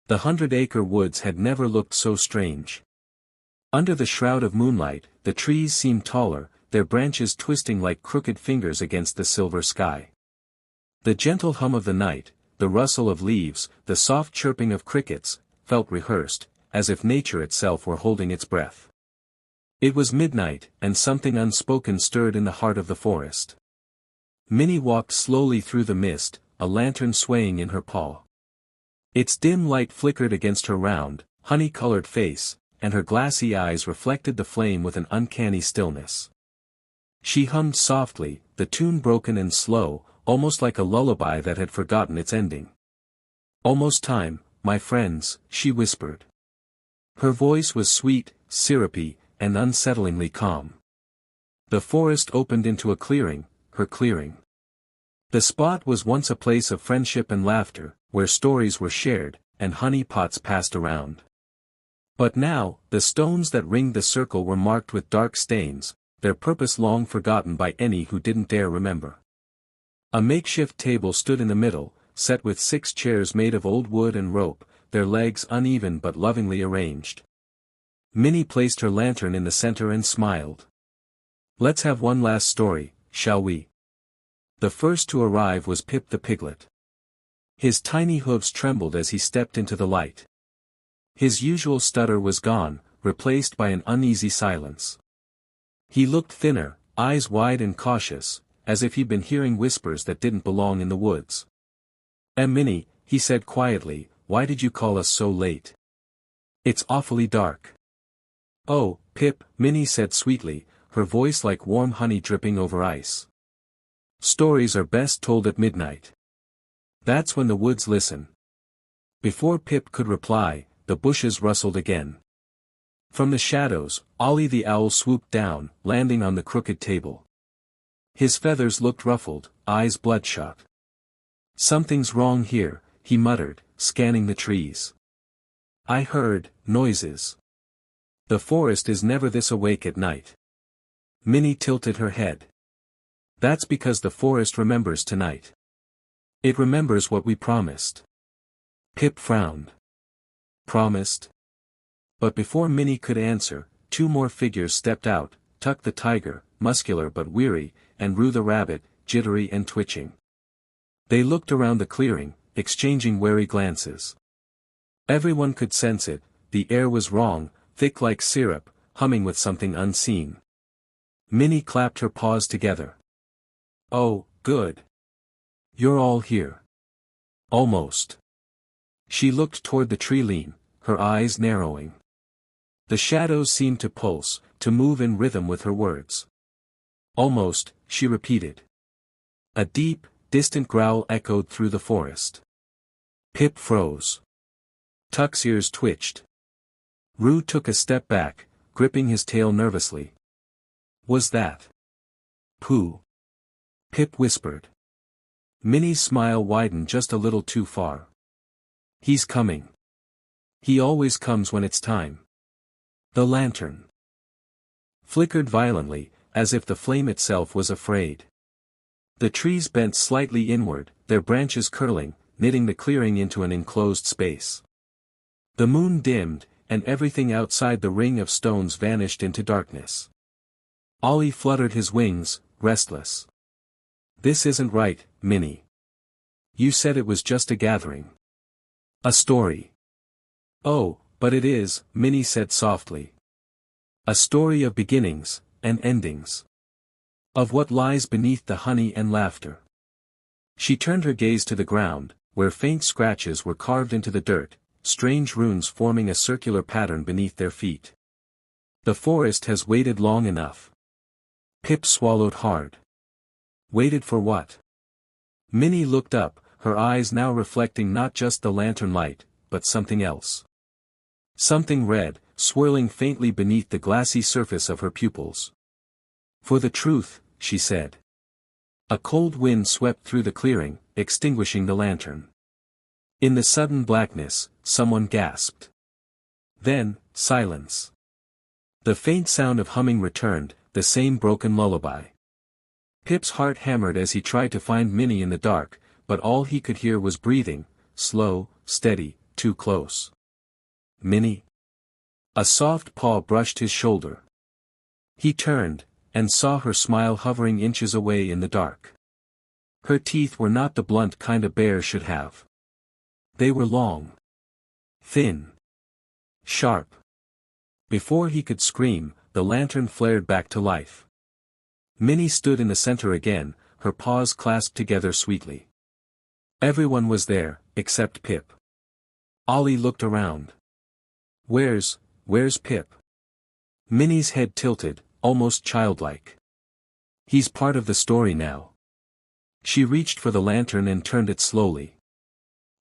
The 100-acre woods had never looked so strange. Under the shroud of moonlight, the trees seemed taller, their branches twisting like crooked fingers against the silver sky. The gentle hum of the night, the rustle of leaves, the soft chirping of crickets, felt rehearsed, as if nature itself were holding its breath. It was midnight, and something unspoken stirred in the heart of the forest. Minnie walked slowly through the mist, a lantern swaying in her paw. Its dim light flickered against her round, honey-colored face, and her glassy eyes reflected the flame with an uncanny stillness. She hummed softly, the tune broken and slow, almost like a lullaby that had forgotten its ending. "Almost time, my friends," she whispered. Her voice was sweet, syrupy, and unsettlingly calm. The forest opened into a clearing, her clearing. The spot was once a place of friendship and laughter, where stories were shared, and honey pots passed around. But now, the stones that ringed the circle were marked with dark stains, their purpose long forgotten by any who didn't dare remember. A makeshift table stood in the middle, set with 6 chairs made of old wood and rope, their legs uneven but lovingly arranged. Minnie placed her lantern in the center and smiled. "Let's have one last story, shall we?" The first to arrive was Pip the piglet. His tiny hooves trembled as he stepped into the light. His usual stutter was gone, replaced by an uneasy silence. He looked thinner, eyes wide and cautious, as if he'd been hearing whispers that didn't belong in the woods. "Minnie," he said quietly, "why did you call us so late? It's awfully dark." "Oh, Pip," Minnie said sweetly, her voice like warm honey dripping over ice. "Stories are best told at midnight. That's when the woods listen." Before Pip could reply, the bushes rustled again. From the shadows, Ollie the owl swooped down, landing on the crooked table. His feathers looked ruffled, eyes bloodshot. "Something's wrong here," he muttered, scanning the trees. "I heard noises. The forest is never this awake at night." Minnie tilted her head. "That's because the forest remembers tonight. It remembers what we promised." Pip frowned. "Promised?" But before Minnie could answer, 2 more figures stepped out, Tuck the tiger, muscular but weary, and Roo the rabbit, jittery and twitching. They looked around the clearing, exchanging wary glances. Everyone could sense it, the air was wrong, thick like syrup, humming with something unseen. Minnie clapped her paws together. "Oh, good. You're all here." "Almost." She looked toward the tree lean, her eyes narrowing. The shadows seemed to pulse, to move in rhythm with her words. "Almost," she repeated. A deep, distant growl echoed through the forest. Pip froze. Tuck's ears twitched. Roo took a step back, gripping his tail nervously. "Was that Pooh?" Pip whispered. Minnie's smile widened just a little too far. "He's coming. He always comes when it's time." The lantern flickered violently, as if the flame itself was afraid. The trees bent slightly inward, their branches curling, knitting the clearing into an enclosed space. The moon dimmed, and everything outside the ring of stones vanished into darkness. Ollie fluttered his wings, restless. "This isn't right, Minnie. You said it was just a gathering. A story." "Oh, but it is," Minnie said softly. "A story of beginnings, and endings. Of what lies beneath the honey and laughter." She turned her gaze to the ground, where faint scratches were carved into the dirt, strange runes forming a circular pattern beneath their feet. "The forest has waited long enough." Pip swallowed hard. "Waited for what?" Minnie looked up, her eyes now reflecting not just the lantern light, but something else. Something red, swirling faintly beneath the glassy surface of her pupils. "For the truth," she said. A cold wind swept through the clearing, extinguishing the lantern. In the sudden blackness, someone gasped. Then, silence. The faint sound of humming returned, the same broken lullaby. Pip's heart hammered as he tried to find Minnie in the dark, but all he could hear was breathing, slow, steady, too close. Minnie? A soft paw brushed his shoulder. He turned, and saw her smile hovering inches away in the dark. Her teeth were not the blunt kind a bear should have. They were long. Thin. Sharp. Before he could scream, the lantern flared back to life. Minnie stood in the center again, her paws clasped together sweetly. Everyone was there, except Pip. Ollie looked around. Where's Pip? Minnie's head tilted, almost childlike. He's part of the story now. She reached for the lantern and turned it slowly.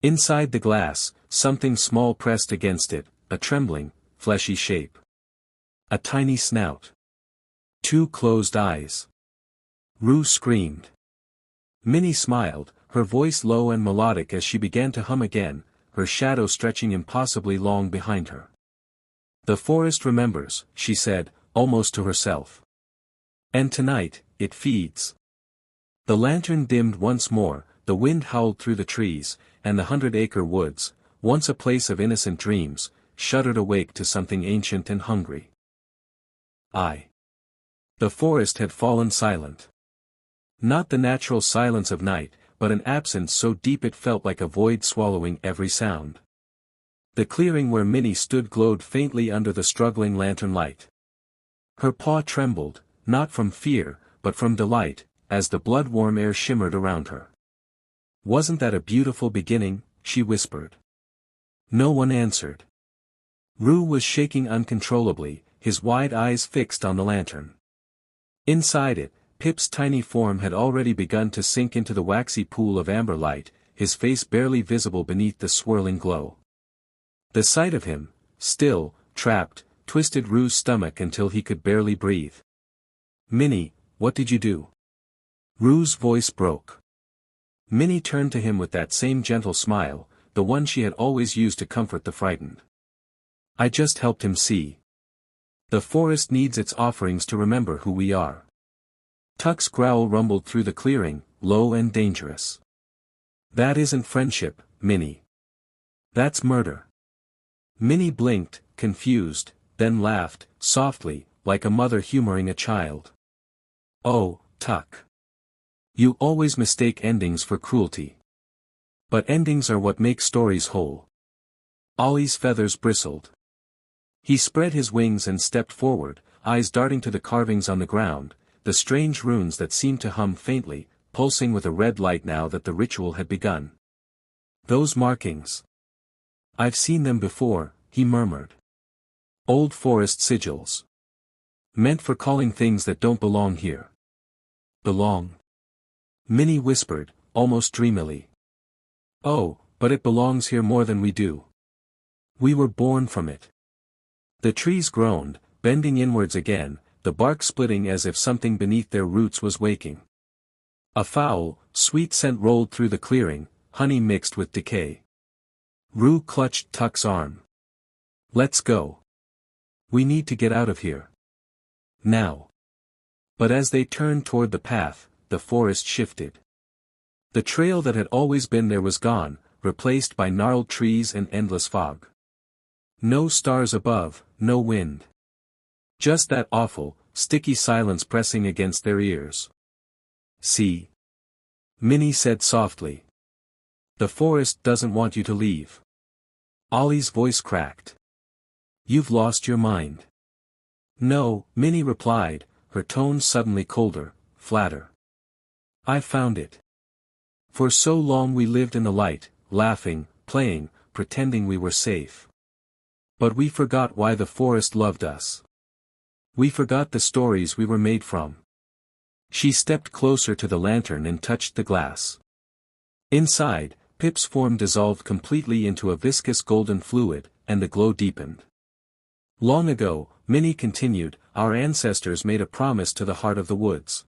Inside the glass, something small pressed against it, a trembling, fleshy shape. A tiny snout. 2 closed eyes. Rue screamed. Minnie smiled, her voice low and melodic as she began to hum again, her shadow stretching impossibly long behind her. The forest remembers, she said, almost to herself. And tonight, it feeds. The lantern dimmed once more, the wind howled through the trees, and the 100-acre woods, once a place of innocent dreams, shuddered awake to something ancient and hungry. The forest had fallen silent. Not the natural silence of night, but an absence so deep it felt like a void swallowing every sound. The clearing where Minnie stood glowed faintly under the struggling lantern light. Her paw trembled, not from fear, but from delight, as the blood-warm air shimmered around her. "Wasn't that a beautiful beginning?" she whispered. No one answered. Rue was shaking uncontrollably, his wide eyes fixed on the lantern. Inside it, Pip's tiny form had already begun to sink into the waxy pool of amber light, his face barely visible beneath the swirling glow. The sight of him, still, trapped, twisted Rue's stomach until he could barely breathe. "Minnie, what did you do?" Rue's voice broke. Minnie turned to him with that same gentle smile, the one she had always used to comfort the frightened. "I just helped him see. The forest needs its offerings to remember who we are." Tuck's growl rumbled through the clearing, low and dangerous. "That isn't friendship, Minnie. That's murder." Minnie blinked, confused, then laughed, softly, like a mother humoring a child. "Oh, Tuck. You always mistake endings for cruelty. But endings are what make stories whole." Ollie's feathers bristled. He spread his wings and stepped forward, eyes darting to the carvings on the ground, the strange runes that seemed to hum faintly, pulsing with a red light now that the ritual had begun. "Those markings. I've seen them before," he murmured. "Old forest sigils. Meant for calling things that don't belong here." "Belong?" Minnie whispered, almost dreamily. "Oh, but it belongs here more than we do. We were born from it." The trees groaned, bending inwards again, the bark splitting as if something beneath their roots was waking. A foul, sweet scent rolled through the clearing, honey mixed with decay. Rue clutched Tuck's arm. "Let's go. We need to get out of here. Now." But as they turned toward the path, the forest shifted. The trail that had always been there was gone, replaced by gnarled trees and endless fog. No stars above, no wind. Just that awful, sticky silence pressing against their ears. "See?" Minnie said softly. "The forest doesn't want you to leave." Ollie's voice cracked. "You've lost your mind." "No," Minnie replied, her tone suddenly colder, flatter. "I found it. For so long we lived in the light, laughing, playing, pretending we were safe. But we forgot why the forest loved us. We forgot the stories we were made from." She stepped closer to the lantern and touched the glass. Inside, Pip's form dissolved completely into a viscous golden fluid, and the glow deepened. "Long ago," Minnie continued, "our ancestors made a promise to the heart of the woods.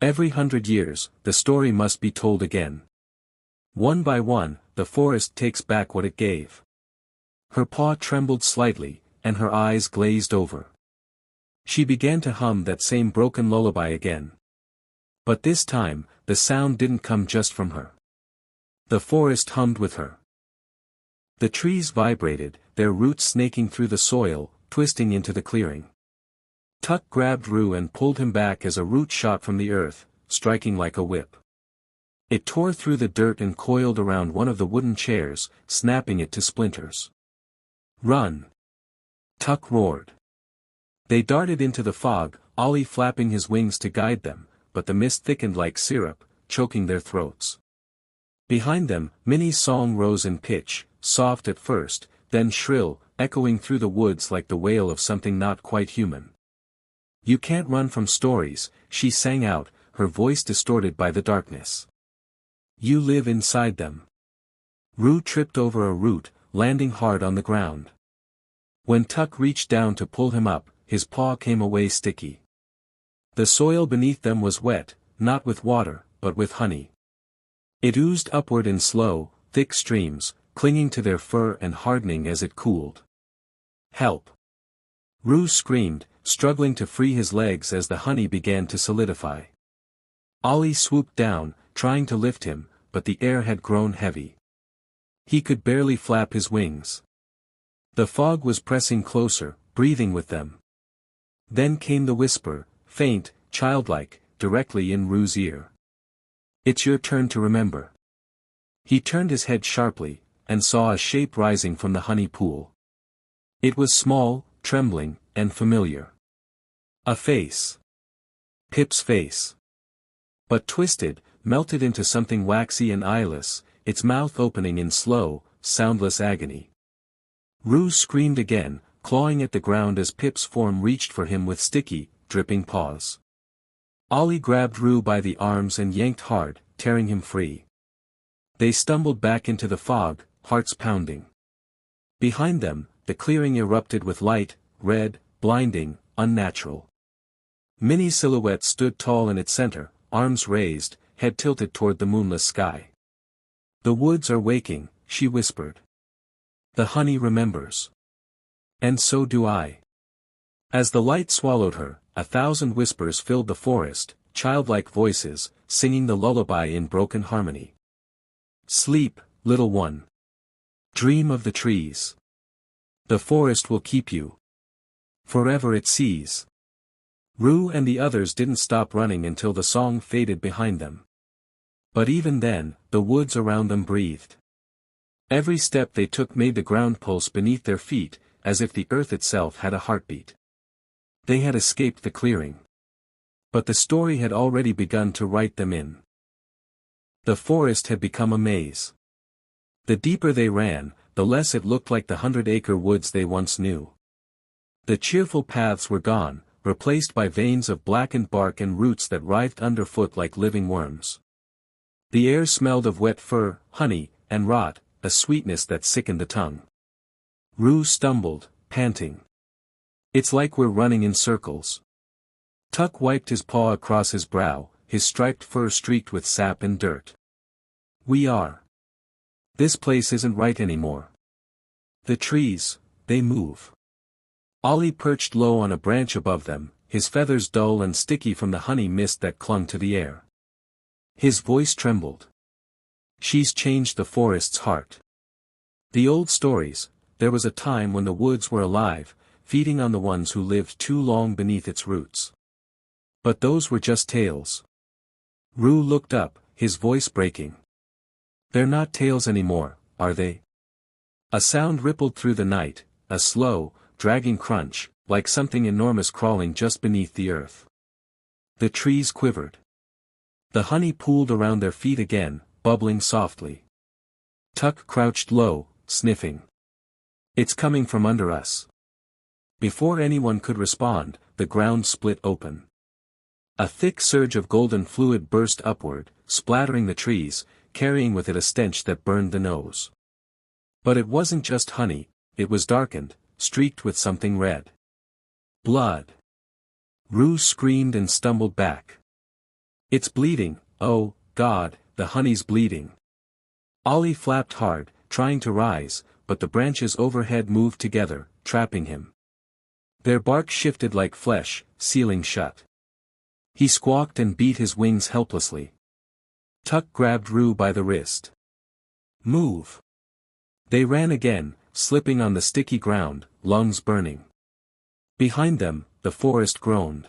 Every 100 years, the story must be told again. One by one, the forest takes back what it gave." Her paw trembled slightly, and her eyes glazed over. She began to hum that same broken lullaby again. But this time, the sound didn't come just from her. The forest hummed with her. The trees vibrated, their roots snaking through the soil, twisting into the clearing. Tuck grabbed Roo and pulled him back as a root shot from the earth, striking like a whip. It tore through the dirt and coiled around one of the wooden chairs, snapping it to splinters. "Run!" Tuck roared. They darted into the fog, Ollie flapping his wings to guide them, but the mist thickened like syrup, choking their throats. Behind them, Minnie's song rose in pitch, soft at first, then shrill, echoing through the woods like the wail of something not quite human. "You can't run from stories," she sang out, her voice distorted by the darkness. "You live inside them." Roo tripped over a root, landing hard on the ground. When Tuck reached down to pull him up, his paw came away sticky. The soil beneath them was wet, not with water, but with honey. It oozed upward in slow, thick streams, clinging to their fur and hardening as it cooled. "Help!" Roo screamed, struggling to free his legs as the honey began to solidify. Ollie swooped down, trying to lift him, but the air had grown heavy. He could barely flap his wings. The fog was pressing closer, breathing with them. Then came the whisper, faint, childlike, directly in Roo's ear. "It's your turn to remember." He turned his head sharply, and saw a shape rising from the honey pool. It was small, trembling, and familiar. A face. Pip's face. But twisted, melted into something waxy and eyeless, its mouth opening in slow, soundless agony. Roo screamed again, clawing at the ground as Pip's form reached for him with sticky, dripping paws. Ollie grabbed Roo by the arms and yanked hard, tearing him free. They stumbled back into the fog, hearts pounding. Behind them, the clearing erupted with light, red, blinding, unnatural. Minnie's silhouette stood tall in its center, arms raised, head tilted toward the moonless sky. "The woods are waking," she whispered. "The honey remembers. And so do I." As the light swallowed her, 1,000 whispers filled the forest, childlike voices, singing the lullaby in broken harmony. "Sleep, little one. Dream of the trees. The forest will keep you. Forever it sees." Roo and the others didn't stop running until the song faded behind them. But even then, the woods around them breathed. Every step they took made the ground pulse beneath their feet, as if the earth itself had a heartbeat. They had escaped the clearing. But the story had already begun to write them in. The forest had become a maze. The deeper they ran, the less it looked like the 100-acre woods they once knew. The cheerful paths were gone, replaced by veins of blackened bark and roots that writhed underfoot like living worms. The air smelled of wet fur, honey, and rot, a sweetness that sickened the tongue. Roo stumbled, panting. "It's like we're running in circles." Tuck wiped his paw across his brow, his striped fur streaked with sap and dirt. "We are. This place isn't right anymore. The trees, they move." Ollie perched low on a branch above them, his feathers dull and sticky from the honey mist that clung to the air. His voice trembled. "She's changed the forest's heart." The old stories, there was a time when the woods were alive, feeding on the ones who lived too long beneath its roots. But those were just tales. Roo looked up, his voice breaking. "They're not tales anymore, are they?" A sound rippled through the night, a slow, dragging crunch, like something enormous crawling just beneath the earth. The trees quivered. The honey pooled around their feet again, bubbling softly. Tuck crouched low, sniffing. "It's coming from under us." Before anyone could respond, the ground split open. A thick surge of golden fluid burst upward, splattering the trees, carrying with it a stench that burned the nose. But it wasn't just honey, it was darkened, streaked with something red. Blood. Roo screamed and stumbled back. "It's bleeding, oh, God, the honey's bleeding." Ollie flapped hard, trying to rise, but the branches overhead moved together, trapping him. Their bark shifted like flesh, sealing shut. He squawked and beat his wings helplessly. Tuck grabbed Roo by the wrist. "Move. They ran again, slipping on the sticky ground, lungs burning. Behind them, the forest groaned.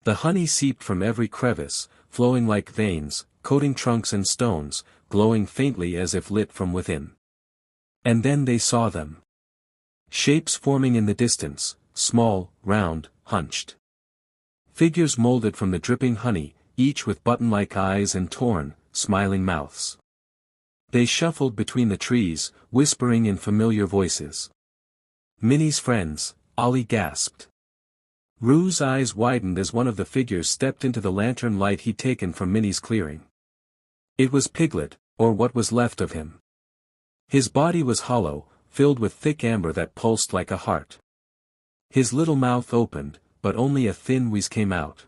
The honey seeped from every crevice, flowing like veins, coating trunks and stones, glowing faintly as if lit from within. And then they saw them. Shapes forming in the distance, small, round, hunched. Figures molded from the dripping honey, each with button-like eyes and torn, smiling mouths. They shuffled between the trees, whispering in familiar voices. Minnie's friends, Ollie gasped. Rue's eyes widened as one of the figures stepped into the lantern light he'd taken from Minnie's clearing. It was Piglet, or what was left of him. His body was hollow, filled with thick amber that pulsed like a heart. His little mouth opened, but only a thin wheeze came out.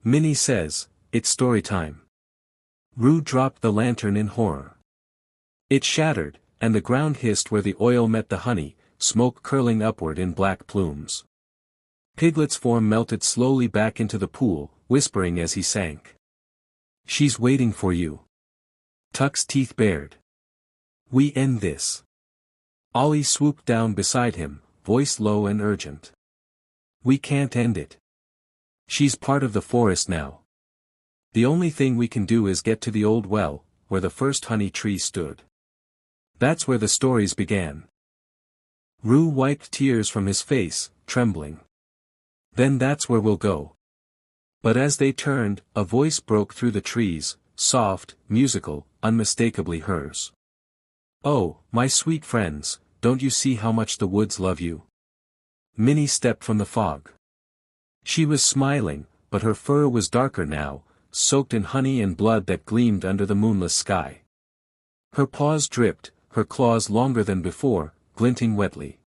Minnie says, "It's story time." Rue dropped the lantern in horror. It shattered, and the ground hissed where the oil met the honey, smoke curling upward in black plumes. Piglet's form melted slowly back into the pool, whispering as he sank. "She's waiting for you." Tuck's teeth bared. "We end this." Ollie swooped down beside him, voice low and urgent. "We can't end it. She's part of the forest now. The only thing we can do is get to the old well, where the first honey tree stood. That's where the stories began." Rue wiped tears from his face, trembling. "Then that's where we'll go." But as they turned, a voice broke through the trees, soft, musical, unmistakably hers. "Oh, my sweet friends, don't you see how much the woods love you?" Minnie stepped from the fog. She was smiling, but her fur was darker now, soaked in honey and blood that gleamed under the moonless sky. Her paws dripped, her claws longer than before, glinting wetly.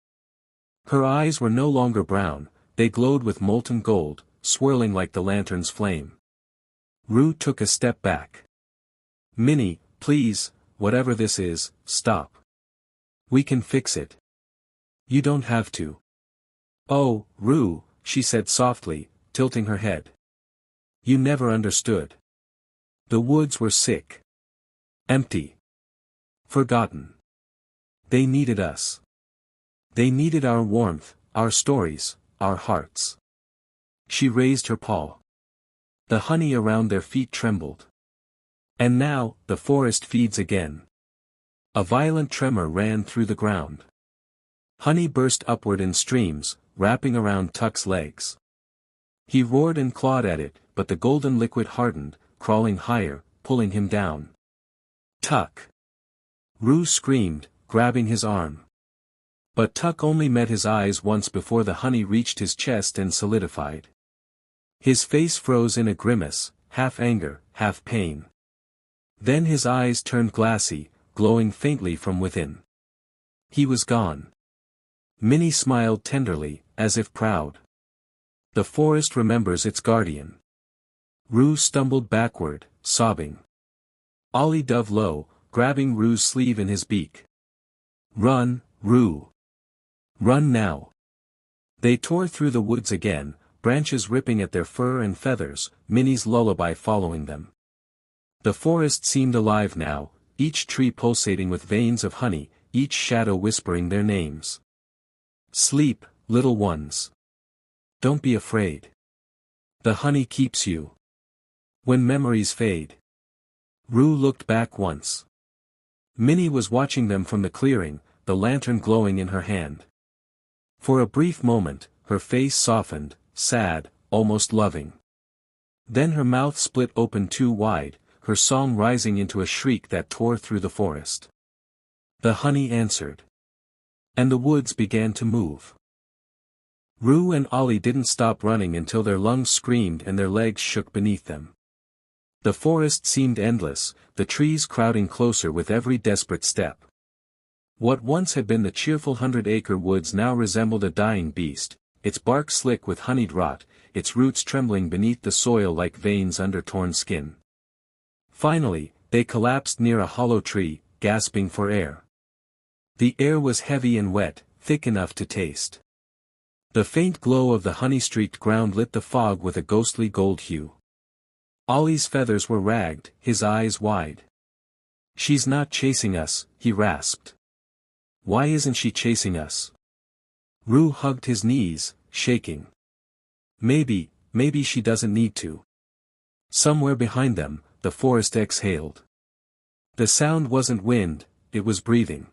Her eyes were no longer brown, they glowed with molten gold, swirling like the lantern's flame. Rue took a step back. "Minnie, please, whatever this is, stop. We can fix it. You don't have to." "Oh, Rue," she said softly, tilting her head. "You never understood. The woods were sick. Empty. Forgotten. They needed us. They needed our warmth, our stories, our hearts." She raised her paw. The honey around their feet trembled. And now, the forest feeds again. A violent tremor ran through the ground. Honey burst upward in streams, wrapping around Tuck's legs. He roared and clawed at it, but the golden liquid hardened, crawling higher, pulling him down. "Tuck!" Rue screamed, grabbing his arm. But Tuck only met his eyes once before the honey reached his chest and solidified. His face froze in a grimace, half anger, half pain. Then his eyes turned glassy, glowing faintly from within. He was gone. Minnie smiled tenderly, as if proud. The forest remembers its guardian. Rue stumbled backward, sobbing. Ollie dove low, grabbing Rue's sleeve in his beak. "Run, Rue. Run now." They tore through the woods again, branches ripping at their fur and feathers, Minnie's lullaby following them. The forest seemed alive now, each tree pulsating with veins of honey, each shadow whispering their names. "Sleep, little ones. Don't be afraid. The honey keeps you. When memories fade." Rue looked back once. Minnie was watching them from the clearing, the lantern glowing in her hand. For a brief moment, her face softened, sad, almost loving. Then her mouth split open too wide, her song rising into a shriek that tore through the forest. The honey answered. And the woods began to move. Rue and Ollie didn't stop running until their lungs screamed and their legs shook beneath them. The forest seemed endless, the trees crowding closer with every desperate step. What once had been the cheerful 100-acre woods now resembled a dying beast, its bark slick with honeyed rot, its roots trembling beneath the soil like veins under torn skin. Finally, they collapsed near a hollow tree, gasping for air. The air was heavy and wet, thick enough to taste. The faint glow of the honey-streaked ground lit the fog with a ghostly gold hue. Ollie's feathers were ragged, his eyes wide. "She's not chasing us," he rasped. Why isn't she chasing us? Rue hugged his knees, shaking. Maybe she doesn't need to. Somewhere behind them, the forest exhaled. The sound wasn't wind, it was breathing.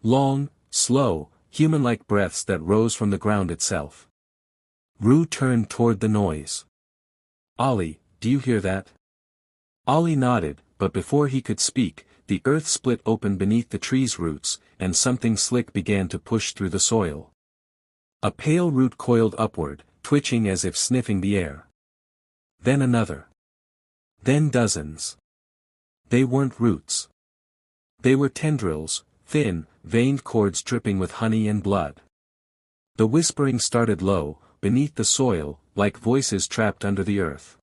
Long, slow, human-like breaths that rose from the ground itself. Rue turned toward the noise. Ollie, do you hear that? Ollie nodded, but before he could speak, the earth split open beneath the tree's roots, and something slick began to push through the soil. A pale root coiled upward, twitching as if sniffing the air. Then another. Then dozens. They weren't roots. They were tendrils, thin, veined cords dripping with honey and blood. The whispering started low, beneath the soil, like voices trapped under the earth.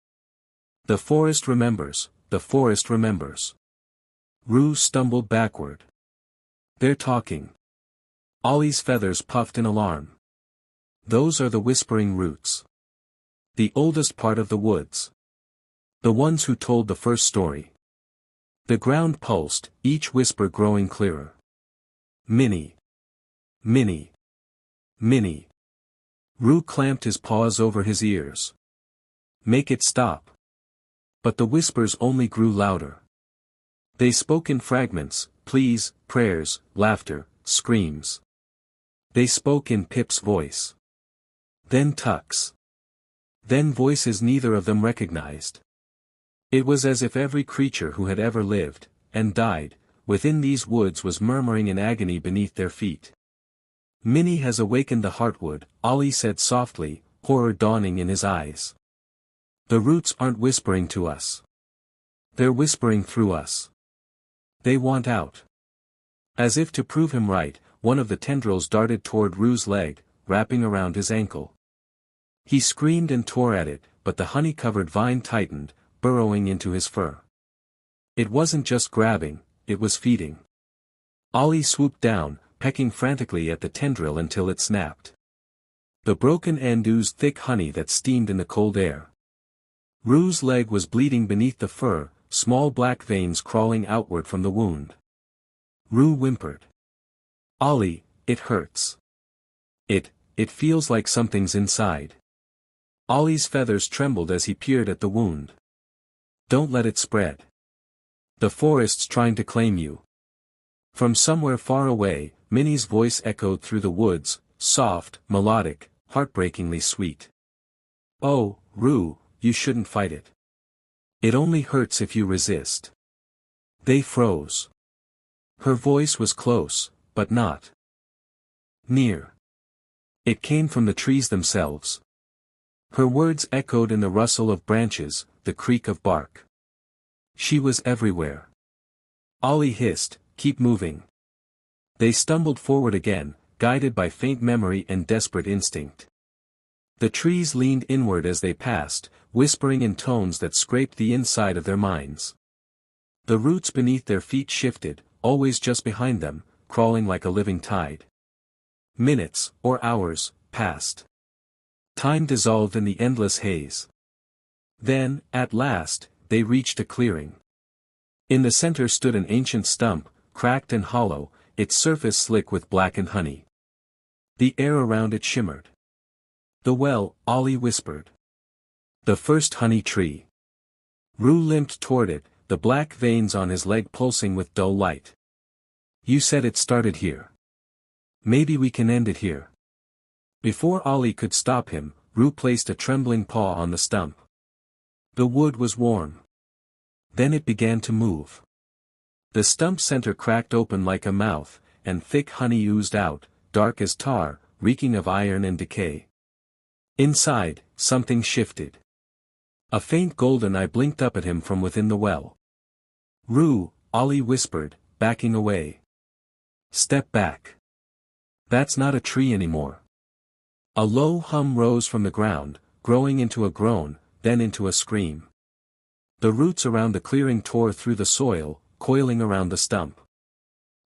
The forest remembers, the forest remembers. Rue stumbled backward. They're talking. Ollie's feathers puffed in alarm. Those are the whispering roots. The oldest part of the woods. The ones who told the first story. The ground pulsed, each whisper growing clearer. Minnie. Minnie. Minnie. Rue clamped his paws over his ears. Make it stop. But the whispers only grew louder. They spoke in fragments, pleas, prayers, laughter, screams. They spoke in Pip's voice. Then Tuck's. Then voices neither of them recognized. It was as if every creature who had ever lived, and died, within these woods was murmuring in agony beneath their feet. Minnie has awakened the heartwood, Ollie said softly, horror dawning in his eyes. The roots aren't whispering to us. They're whispering through us. They want out. As if to prove him right, one of the tendrils darted toward Rue's leg, wrapping around his ankle. He screamed and tore at it, but the honey-covered vine tightened, burrowing into his fur. It wasn't just grabbing, it was feeding. Ollie swooped down, pecking frantically at the tendril until it snapped. The broken end oozed thick honey that steamed in the cold air. Rue's leg was bleeding beneath the fur, small black veins crawling outward from the wound. Rue whimpered. Ollie, it hurts. It feels like something's inside. Ollie's feathers trembled as he peered at the wound. Don't let it spread. The forest's trying to claim you. From somewhere far away, Minnie's voice echoed through the woods, soft, melodic, heartbreakingly sweet. Oh, Rue, you shouldn't fight it. It only hurts if you resist. They froze. Her voice was close, but not near. It came from the trees themselves. Her words echoed in the rustle of branches, the creak of bark. She was everywhere. Ollie hissed, keep moving. They stumbled forward again, guided by faint memory and desperate instinct. The trees leaned inward as they passed, whispering in tones that scraped the inside of their minds. The roots beneath their feet shifted, always just behind them, crawling like a living tide. Minutes, or hours, passed. Time dissolved in the endless haze. Then, at last, they reached a clearing. In the center stood an ancient stump, cracked and hollow, its surface slick with blackened honey. The air around it shimmered. The well, Ollie whispered. The first honey tree. Rue limped toward it, the black veins on his leg pulsing with dull light. You said it started here. Maybe we can end it here. Before Ollie could stop him, Rue placed a trembling paw on the stump. The wood was warm. Then it began to move. The stump's center cracked open like a mouth, and thick honey oozed out, dark as tar, reeking of iron and decay. Inside, something shifted. A faint golden eye blinked up at him from within the well. Rue, Ollie whispered, backing away. Step back. That's not a tree anymore. A low hum rose from the ground, growing into a groan, then into a scream. The roots around the clearing tore through the soil, coiling around the stump.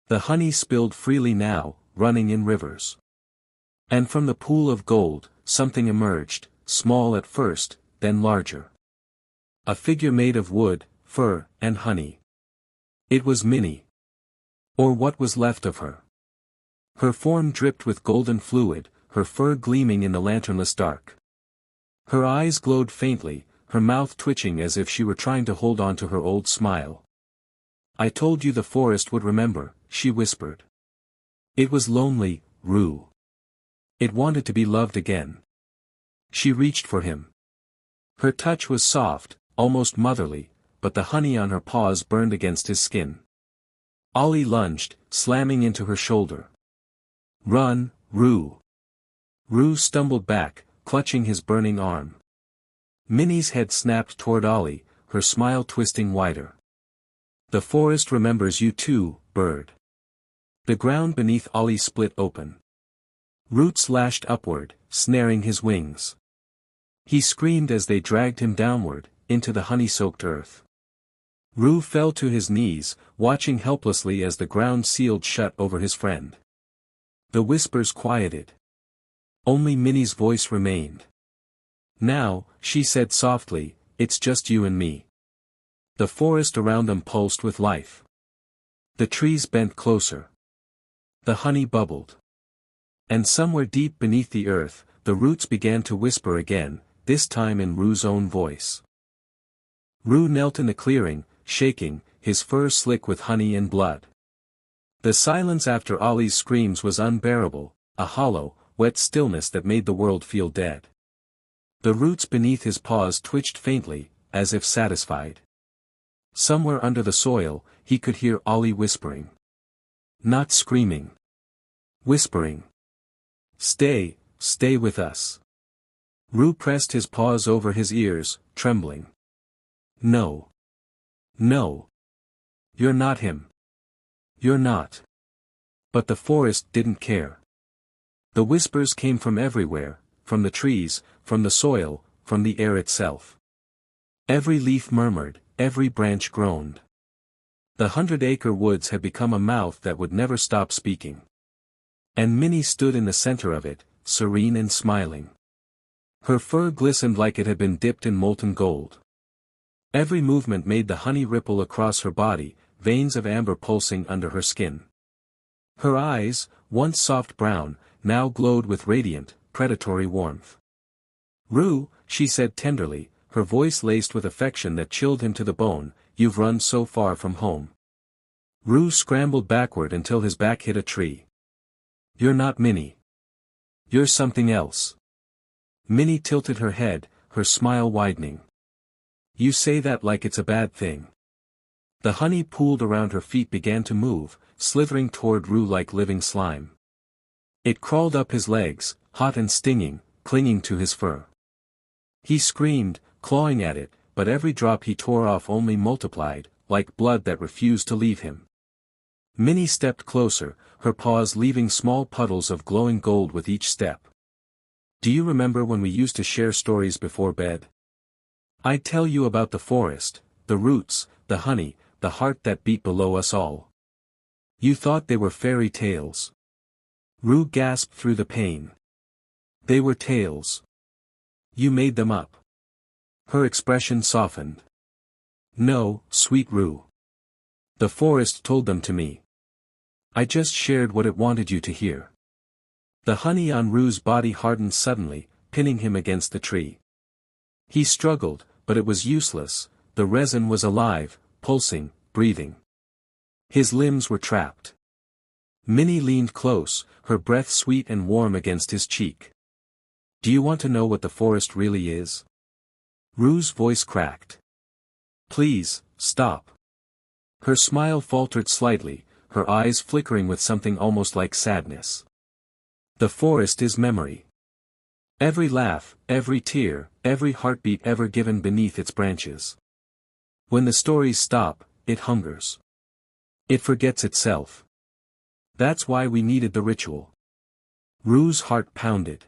The honey spilled freely now, running in rivers. And from the pool of gold, something emerged, small at first, then larger. A figure made of wood, fur, and honey. It was Minnie. Or what was left of her. Her form dripped with golden fluid, her fur gleaming in the lanternless dark. Her eyes glowed faintly, her mouth twitching as if she were trying to hold on to her old smile. "I told you the forest would remember," she whispered. "It was lonely, Rue. It wanted to be loved again." She reached for him. Her touch was soft, almost motherly, but the honey on her paws burned against his skin. Ollie lunged, slamming into her shoulder. "Run, Rue." Rue stumbled back, clutching his burning arm. Minnie's head snapped toward Ollie, her smile twisting wider. "The forest remembers you too, bird." The ground beneath Ollie split open. Roots lashed upward, snaring his wings. He screamed as they dragged him downward, into the honey-soaked earth. Rue fell to his knees, watching helplessly as the ground sealed shut over his friend. The whispers quieted. Only Minnie's voice remained. "Now," she said softly, "it's just you and me." The forest around them pulsed with life. The trees bent closer. The honey bubbled. And somewhere deep beneath the earth, the roots began to whisper again, this time in Rue's own voice. Rue knelt in the clearing, shaking, his fur slick with honey and blood. The silence after Ollie's screams was unbearable, a hollow, wet stillness that made the world feel dead. The roots beneath his paws twitched faintly, as if satisfied. Somewhere under the soil, he could hear Ollie whispering. Not screaming. Whispering. "Stay, stay with us." Rue pressed his paws over his ears, trembling. "No. No. You're not him. You're not." But the forest didn't care. The whispers came from everywhere, from the trees, from the soil, from the air itself. Every leaf murmured, every branch groaned. The 100-acre woods had become a mouth that would never stop speaking. And Minnie stood in the center of it, serene and smiling. Her fur glistened like it had been dipped in molten gold. Every movement made the honey ripple across her body, veins of amber pulsing under her skin. Her eyes, once soft brown, now glowed with radiant, predatory warmth. "Rue," she said tenderly, her voice laced with affection that chilled him to the bone, "you've run so far from home." Rue scrambled backward until his back hit a tree. "You're not Minnie. You're something else." Minnie tilted her head, her smile widening. "You say that like it's a bad thing." The honey pooled around her feet began to move, slithering toward Rue like living slime. It crawled up his legs, hot and stinging, clinging to his fur. He screamed, clawing at it, but every drop he tore off only multiplied, like blood that refused to leave him. Minnie stepped closer, her paws leaving small puddles of glowing gold with each step. "Do you remember when we used to share stories before bed? I'd tell you about the forest, the roots, the honey, the heart that beat below us all. You thought they were fairy tales." Rue gasped through the pain. "They were tales. You made them up." Her expression softened. "No, sweet Rue. The forest told them to me. I just shared what it wanted you to hear." The honey on Rue's body hardened suddenly, pinning him against the tree. He struggled, but it was useless, the resin was alive, pulsing, breathing. His limbs were trapped. Minnie leaned close, her breath sweet and warm against his cheek. "Do you want to know what the forest really is?" Rue's voice cracked. "Please, stop." Her smile faltered slightly, her eyes flickering with something almost like sadness. "The forest is memory. Every laugh, every tear, every heartbeat ever given beneath its branches. When the stories stop, it hungers. It forgets itself. That's why we needed the ritual." Rue's heart pounded.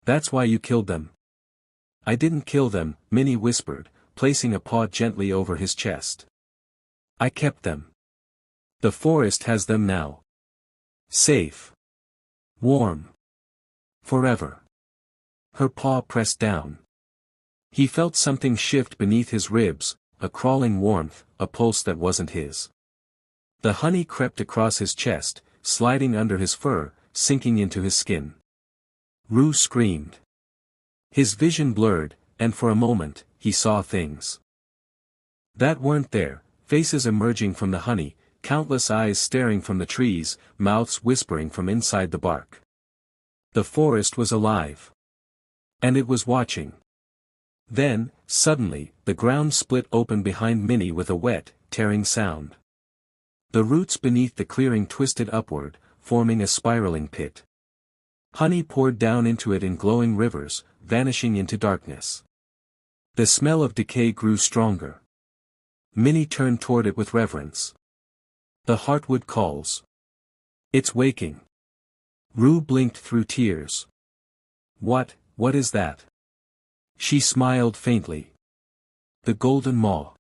"That's why you killed them." "I didn't kill them," Minnie whispered, placing a paw gently over his chest. "I kept them. The forest has them now. Safe. Warm. Forever." Her paw pressed down. He felt something shift beneath his ribs, a crawling warmth, a pulse that wasn't his. The honey crept across his chest, sliding under his fur, sinking into his skin. Rue screamed. His vision blurred, and for a moment, he saw things that weren't there, faces emerging from the honey, countless eyes staring from the trees, mouths whispering from inside the bark. The forest was alive. And it was watching. Then, suddenly, the ground split open behind Minnie with a wet, tearing sound. The roots beneath the clearing twisted upward, forming a spiraling pit. Honey poured down into it in glowing rivers, vanishing into darkness. The smell of decay grew stronger. Minnie turned toward it with reverence. The heartwood calls. It's waking. Rue blinked through tears. What is that? She smiled faintly. The golden maw.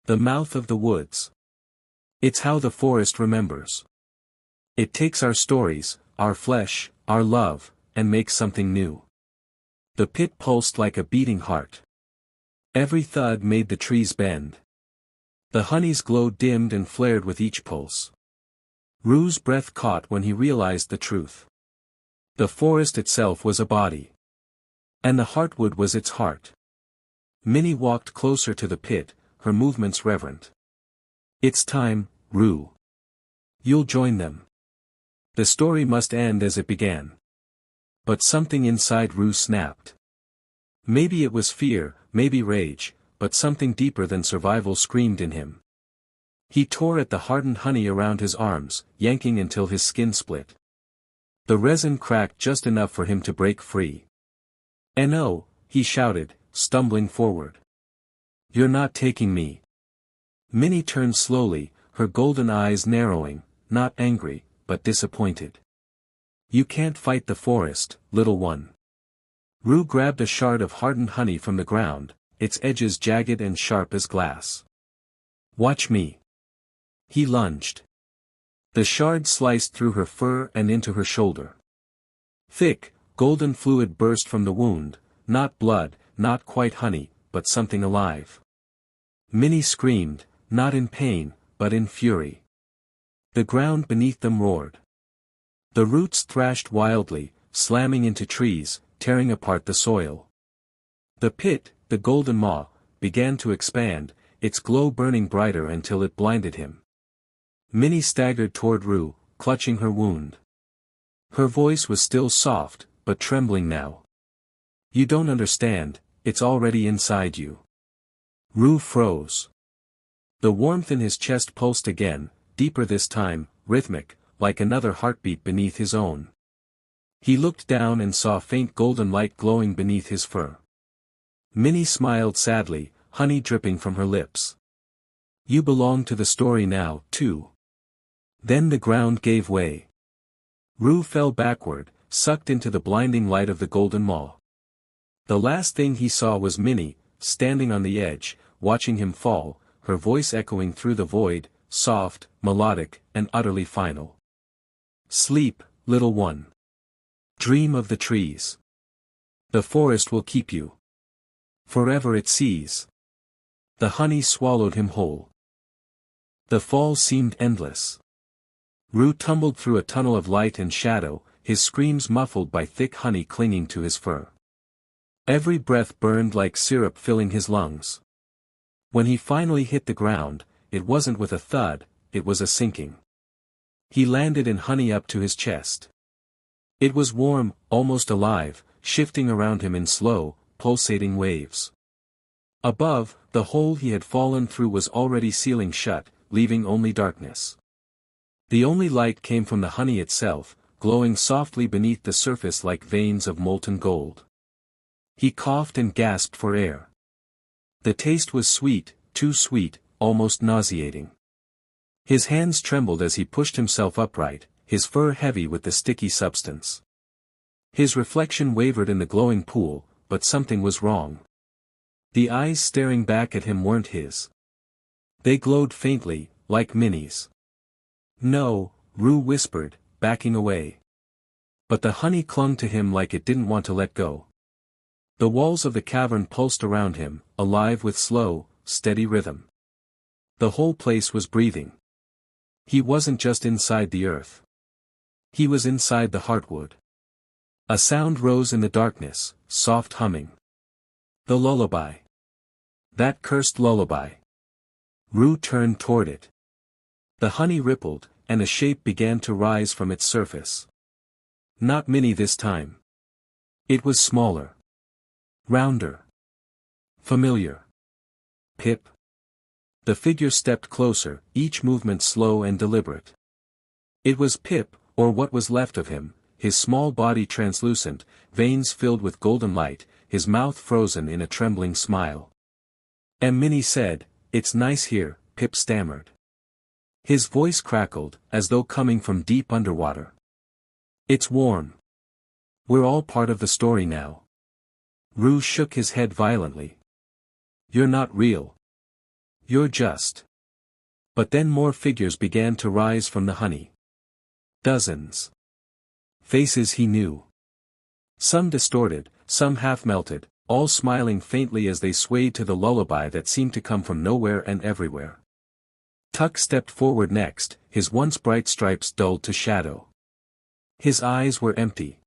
The mouth of the woods. It's how the forest remembers. It takes our stories, our flesh, our love, and makes something new. The pit pulsed like a beating heart. Every thud made the trees bend. The honey's glow dimmed and flared with each pulse. Rue's breath caught when he realized the truth. The forest itself was a body. And the heartwood was its heart. Minnie walked closer to the pit, her movements reverent. It's time, Rue. You'll join them. The story must end as it began. But something inside Rue snapped. Maybe it was fear, maybe rage, but something deeper than survival screamed in him. He tore at the hardened honey around his arms, yanking until his skin split. The resin cracked just enough for him to break free. "No," he shouted, stumbling forward. "You're not taking me." Minnie turned slowly, her golden eyes narrowing, not angry, but disappointed. "You can't fight the forest, little one." Rue grabbed a shard of hardened honey from the ground, its edges jagged and sharp as glass. "Watch me." He lunged. The shard sliced through her fur and into her shoulder. Thick, golden fluid burst from the wound, not blood, not quite honey, but something alive. Minnie screamed, not in pain, but in fury. The ground beneath them roared. The roots thrashed wildly, slamming into trees, tearing apart the soil. The pit, the golden maw, began to expand, its glow burning brighter until it blinded him. Minnie staggered toward Rue, clutching her wound. Her voice was still soft, but trembling now. "You don't understand, it's already inside you." Rue froze. The warmth in his chest pulsed again, deeper this time, rhythmic, like another heartbeat beneath his own. He looked down and saw faint golden light glowing beneath his fur. Minnie smiled sadly, honey dripping from her lips. "You belong to the story now, too." Then the ground gave way. Rue fell backward, sucked into the blinding light of the golden maw. The last thing he saw was Minnie, standing on the edge, watching him fall, her voice echoing through the void, soft, melodic, and utterly final. "Sleep, little one. Dream of the trees. The forest will keep you. Forever it sees." The honey swallowed him whole. The fall seemed endless. Rue tumbled through a tunnel of light and shadow, his screams muffled by thick honey clinging to his fur. Every breath burned like syrup filling his lungs. When he finally hit the ground, it wasn't with a thud, it was a sinking. He landed in honey up to his chest. It was warm, almost alive, shifting around him in slow, pulsating waves. Above, the hole he had fallen through was already sealing shut, leaving only darkness. The only light came from the honey itself, glowing softly beneath the surface like veins of molten gold. He coughed and gasped for air. The taste was sweet, too sweet, almost nauseating. His hands trembled as he pushed himself upright, his fur heavy with the sticky substance. His reflection wavered in the glowing pool, but something was wrong. The eyes staring back at him weren't his. They glowed faintly, like Minnie's. "No," Rue whispered, backing away. But the honey clung to him like it didn't want to let go. The walls of the cavern pulsed around him, alive with slow, steady rhythm. The whole place was breathing. He wasn't just inside the earth. He was inside the heartwood. A sound rose in the darkness, soft humming. The lullaby. That cursed lullaby. Rue turned toward it. The honey rippled, and a shape began to rise from its surface. Not Minnie this time. It was smaller. Rounder. Familiar. Pip. The figure stepped closer, each movement slow and deliberate. It was Pip, or what was left of him, his small body translucent, veins filled with golden light, his mouth frozen in a trembling smile. And Minnie said, "It's nice here," Pip stammered. His voice crackled, as though coming from deep underwater. "It's warm. We're all part of the story now." Rue shook his head violently. "You're not real. You're just." But then more figures began to rise from the honey. Dozens. Faces he knew. Some distorted, some half-melted, all smiling faintly as they swayed to the lullaby that seemed to come from nowhere and everywhere. Tuck stepped forward next, his once bright stripes dulled to shadow. His eyes were empty.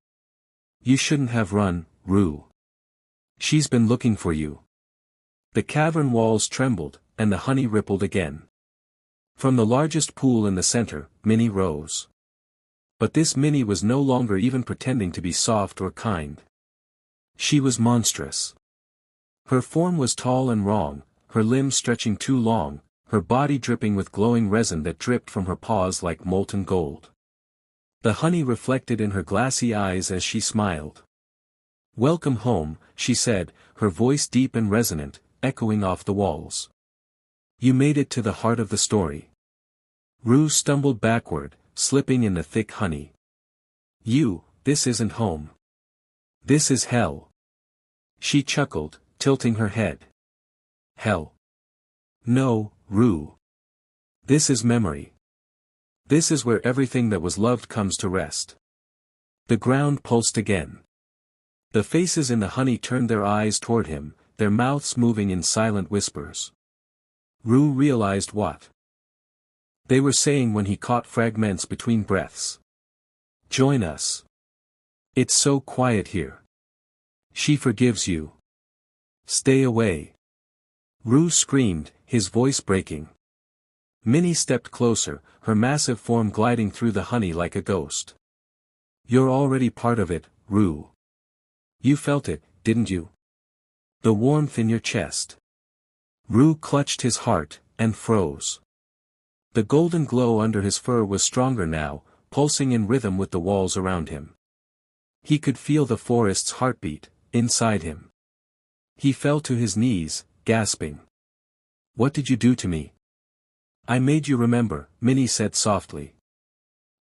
"You shouldn't have run, Rue. She's been looking for you." The cavern walls trembled, and the honey rippled again. From the largest pool in the center, Minnie rose. But this Minnie was no longer even pretending to be soft or kind. She was monstrous. Her form was tall and wrong, her limbs stretching too long, her body dripping with glowing resin that dripped from her paws like molten gold. The honey reflected in her glassy eyes as she smiled. "Welcome home," she said, her voice deep and resonant, echoing off the walls. "You made it to the heart of the story." Rue stumbled backward, slipping in the thick honey. This isn't home. This is hell." She chuckled, tilting her head. "Hell? No, Rue. This is memory. This is where everything that was loved comes to rest." The ground pulsed again. The faces in the honey turned their eyes toward him, their mouths moving in silent whispers. Rue realized what they were saying when he caught fragments between breaths. "Join us. It's so quiet here. She forgives you. Stay away." Rue screamed, his voice breaking. Minnie stepped closer, her massive form gliding through the honey like a ghost. "You're already part of it, Rue. You felt it, didn't you? The warmth in your chest." Rue clutched his heart, and froze. The golden glow under his fur was stronger now, pulsing in rhythm with the walls around him. He could feel the forest's heartbeat, inside him. He fell to his knees, gasping. "What did you do to me?" "I made you remember," Minnie said softly.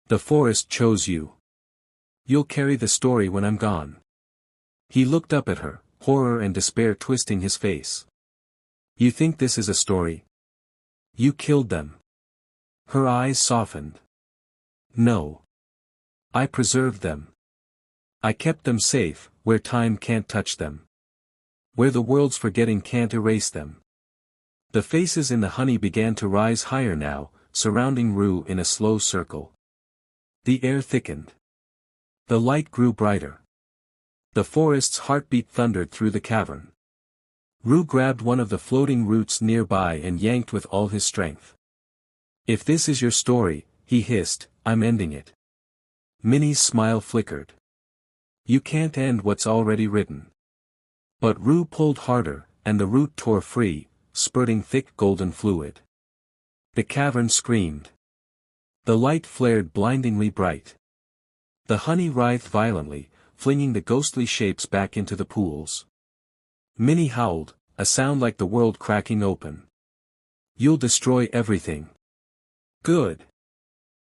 "The forest chose you. You'll carry the story when I'm gone." He looked up at her, horror and despair twisting his face. "You think this is a story? You killed them." Her eyes softened. "No. I preserved them. I kept them safe, where time can't touch them. Where the world's forgetting can't erase them." The faces in the honey began to rise higher now, surrounding Rue in a slow circle. The air thickened. The light grew brighter. The forest's heartbeat thundered through the cavern. Rue grabbed one of the floating roots nearby and yanked with all his strength. "If this is your story," he hissed, "I'm ending it." Minnie's smile flickered. "You can't end what's already written." But Rue pulled harder, and the root tore free, spurting thick golden fluid. The cavern screamed. The light flared blindingly bright. The honey writhed violently, flinging the ghostly shapes back into the pools. Minnie howled, a sound like the world cracking open. "You'll destroy everything." "Good."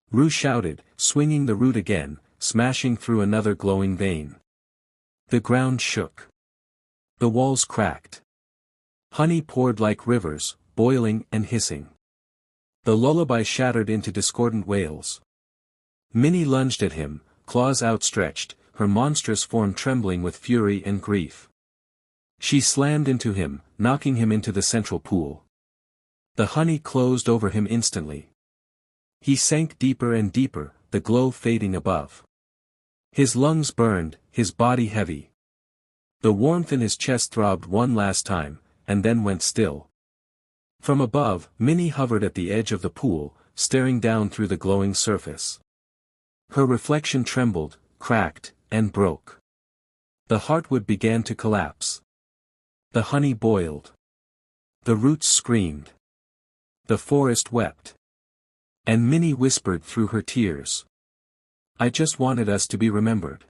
Rue shouted, swinging the root again, smashing through another glowing vein. The ground shook. The walls cracked. Honey poured like rivers, boiling and hissing. The lullaby shattered into discordant wails. Minnie lunged at him, claws outstretched, her monstrous form trembling with fury and grief. She slammed into him, knocking him into the central pool. The honey closed over him instantly. He sank deeper and deeper, the glow fading above. His lungs burned, his body heavy. The warmth in his chest throbbed one last time, and then went still. From above, Minnie hovered at the edge of the pool, staring down through the glowing surface. Her reflection trembled, cracked, and broke. The heartwood began to collapse. The honey boiled. The roots screamed. The forest wept. And Minnie whispered through her tears. I just wanted us to be remembered.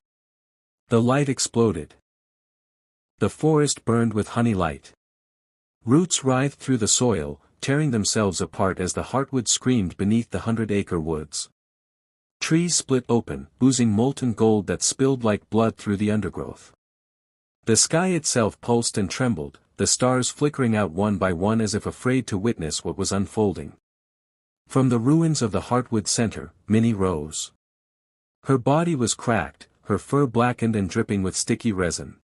The light exploded. The forest burned with honey light. Roots writhed through the soil, tearing themselves apart as the heartwood screamed beneath the 100-acre woods. Trees split open, oozing molten gold that spilled like blood through the undergrowth. The sky itself pulsed and trembled, the stars flickering out one by one as if afraid to witness what was unfolding. From the ruins of the heartwood center, Minnie rose. Her body was cracked, her fur blackened and dripping with sticky resin.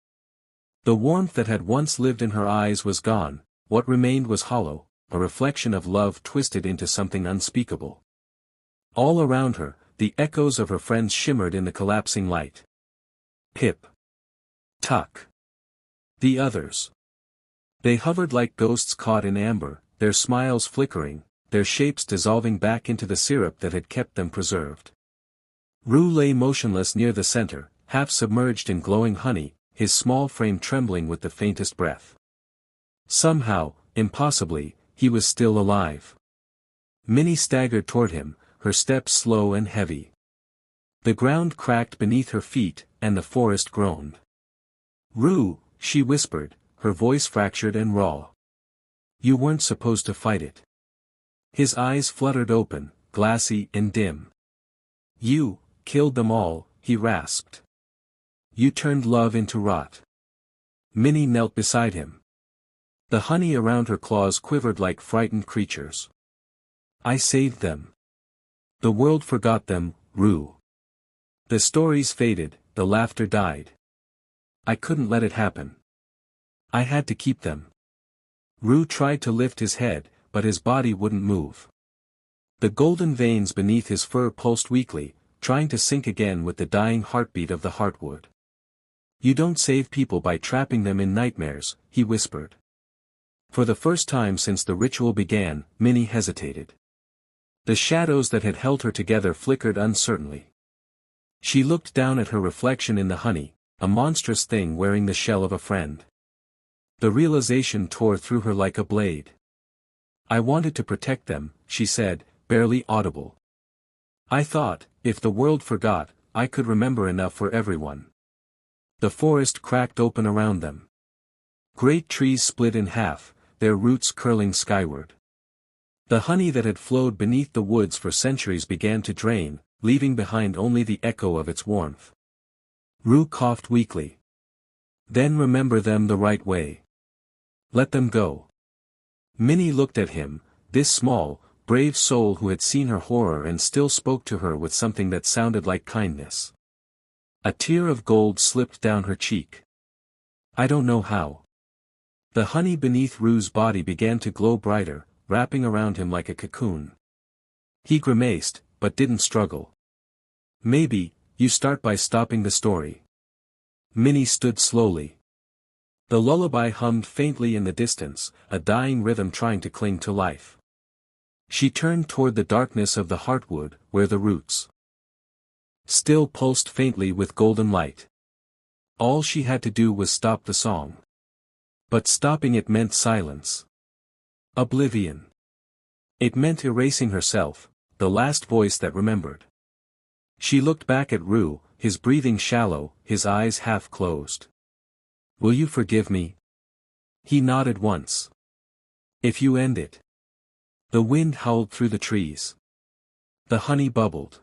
The warmth that had once lived in her eyes was gone, what remained was hollow, a reflection of love twisted into something unspeakable. All around her, the echoes of her friends shimmered in the collapsing light. Pip. Tuck. The others. They hovered like ghosts caught in amber, their smiles flickering, their shapes dissolving back into the syrup that had kept them preserved. Rue lay motionless near the center, half submerged in glowing honey, his small frame trembling with the faintest breath. Somehow, impossibly, he was still alive. Minnie staggered toward him, her steps slow and heavy. The ground cracked beneath her feet, and the forest groaned. Rue, she whispered, her voice fractured and raw. You weren't supposed to fight it. His eyes fluttered open, glassy and dim. You killed them all, he rasped. You turned love into rot. Minnie knelt beside him. The honey around her claws quivered like frightened creatures. I saved them. The world forgot them, Rue. The stories faded, the laughter died. I couldn't let it happen. I had to keep them. Rue tried to lift his head, but his body wouldn't move. The golden veins beneath his fur pulsed weakly, trying to sync again with the dying heartbeat of the heartwood. You don't save people by trapping them in nightmares, he whispered. For the first time since the ritual began, Minnie hesitated. The shadows that had held her together flickered uncertainly. She looked down at her reflection in the honey, a monstrous thing wearing the shell of a friend. The realization tore through her like a blade. I wanted to protect them, she said, barely audible. I thought, if the world forgot, I could remember enough for everyone. The forest cracked open around them. Great trees split in half, their roots curling skyward. The honey that had flowed beneath the woods for centuries began to drain, leaving behind only the echo of its warmth. Rue coughed weakly. Then remember them the right way. Let them go. Minnie looked at him, this small, brave soul who had seen her horror and still spoke to her with something that sounded like kindness. A tear of gold slipped down her cheek. I don't know how. The honey beneath Rue's body began to glow brighter, wrapping around him like a cocoon. He grimaced, but didn't struggle. Maybe, you start by stopping the story. Minnie stood slowly. The lullaby hummed faintly in the distance, a dying rhythm trying to cling to life. She turned toward the darkness of the heartwood, where the roots still pulsed faintly with golden light. All she had to do was stop the song. But stopping it meant silence. Oblivion. It meant erasing herself, the last voice that remembered. She looked back at Rue, his breathing shallow, his eyes half closed. Will you forgive me? He nodded once. If you end it. The wind howled through the trees. The honey bubbled.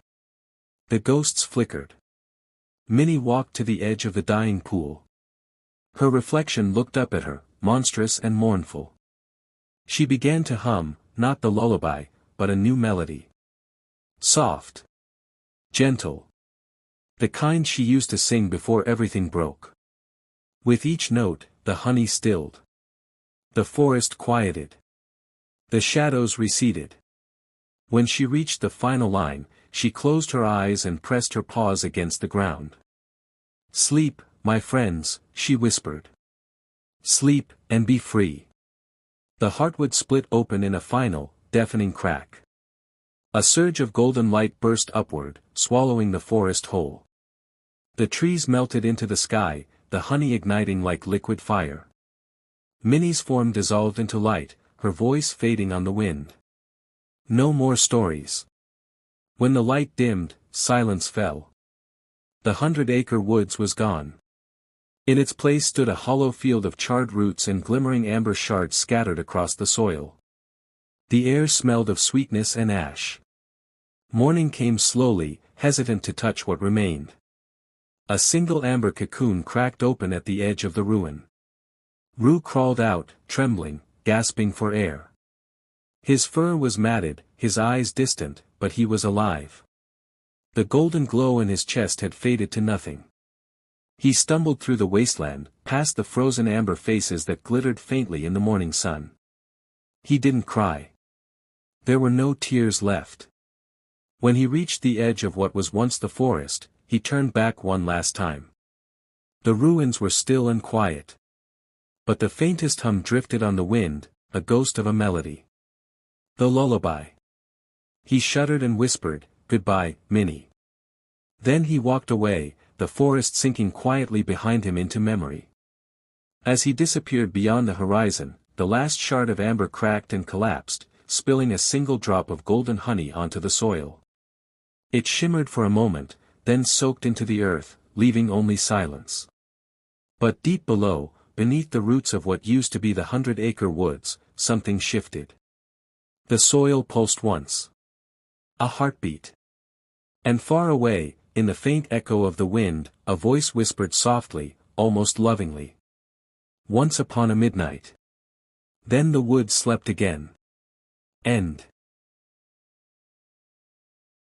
The ghosts flickered. Minnie walked to the edge of the dying pool. Her reflection looked up at her, monstrous and mournful. She began to hum, not the lullaby, but a new melody. Soft. Gentle. The kind she used to sing before everything broke. With each note, the honey stilled. The forest quieted. The shadows receded. When she reached the final line, she closed her eyes and pressed her paws against the ground. "Sleep, my friends," she whispered. "Sleep, and be free." The heartwood split open in a final, deafening crack. A surge of golden light burst upward, swallowing the forest whole. The trees melted into the sky, the honey igniting like liquid fire. Minnie's form dissolved into light, her voice fading on the wind. No more stories. When the light dimmed, silence fell. The 100-acre woods was gone. In its place stood a hollow field of charred roots and glimmering amber shards scattered across the soil. The air smelled of sweetness and ash. Morning came slowly, hesitant to touch what remained. A single amber cocoon cracked open at the edge of the ruin. Rue crawled out, trembling, gasping for air. His fur was matted, his eyes distant, but he was alive. The golden glow in his chest had faded to nothing. He stumbled through the wasteland, past the frozen amber faces that glittered faintly in the morning sun. He didn't cry. There were no tears left. When he reached the edge of what was once the forest, he turned back one last time. The ruins were still and quiet. But the faintest hum drifted on the wind, a ghost of a melody. The lullaby. He shuddered and whispered, "Goodbye, Minnie." Then he walked away, the forest sinking quietly behind him into memory. As he disappeared beyond the horizon, the last shard of amber cracked and collapsed, spilling a single drop of golden honey onto the soil. It shimmered for a moment, then soaked into the earth, leaving only silence. But deep below, beneath the roots of what used to be the 100-acre woods, something shifted. The soil pulsed once. A heartbeat. And far away, in the faint echo of the wind, a voice whispered softly, almost lovingly. "Once upon a midnight." Then the woods slept again. End.